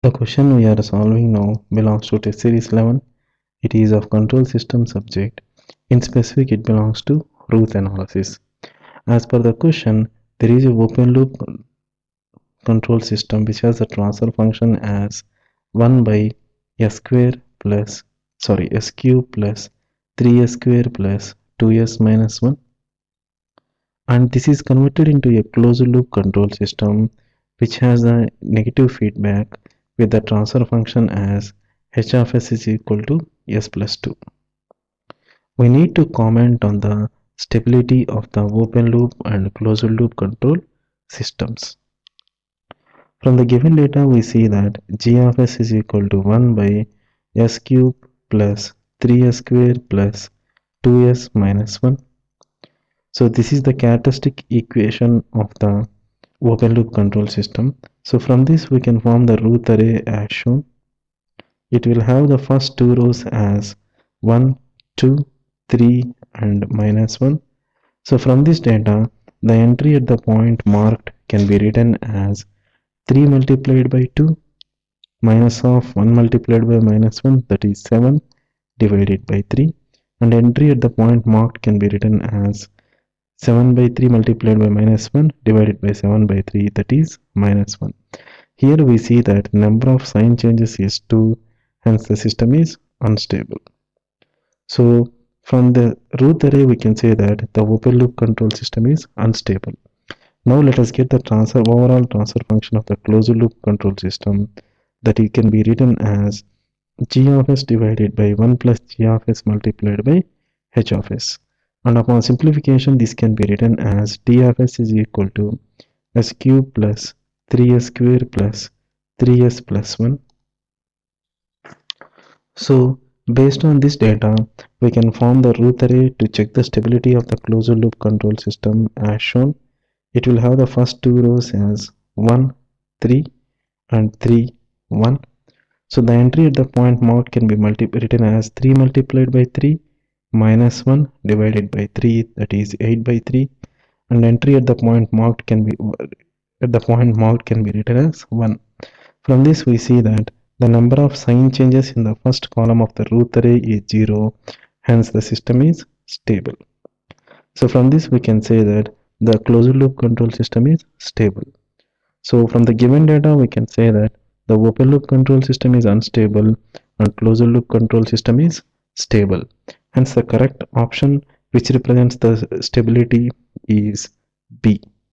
The question we are solving now belongs to test series 11. It is of control system subject. In specific, it belongs to Ruth analysis. As per the question, there is a open loop control system which has a transfer function as 1 by s square plus s cube plus 3s square plus 2s minus 1, and this is converted into a closed loop control system which has a negative feedback with the transfer function as h of s is equal to s plus 2. We need to comment on the stability of the open loop and closed loop control systems. From the given data, we see that g of s is equal to 1 by s cube plus 3s square plus 2s minus 1. So this is the characteristic equation of the open loop control system. So from this we can form the Ruth array as shown. It will have the first two rows as 1, 2, 3 and minus 1. So from this data, the entry at the point marked can be written as 3 multiplied by 2 minus of 1 multiplied by minus 1, that is 7 divided by 3, and entry at the point marked can be written as 7 by 3 multiplied by minus 1 divided by 7 by 3, that is minus 1. Here we see that number of sign changes is 2, hence the system is unstable. So from the Ruth array we can say that the open loop control system is unstable. Now let us get the overall transfer function of the closed loop control system, that it can be written as g of s divided by 1 plus g of s multiplied by h of s. And upon simplification, this can be written as d of s is equal to s cube plus 3s square plus 3s plus 1. So based on this data, we can form the Ruth array to check the stability of the closed loop control system as shown. It will have the first two rows as 1, 3 and 3, 1. So the entry at the point marked can be written as 3 multiplied by 3 minus 1 divided by 3, that is 8 by 3, and entry at the point marked can be written as 1. From this we see that the number of sign changes in the first column of the Ruth array is 0, hence the system is stable. So from this we can say that the closed loop control system is stable. So from the given data we can say that the open loop control system is unstable and closed loop control system is stable. Hence the correct option which represents the stability is B.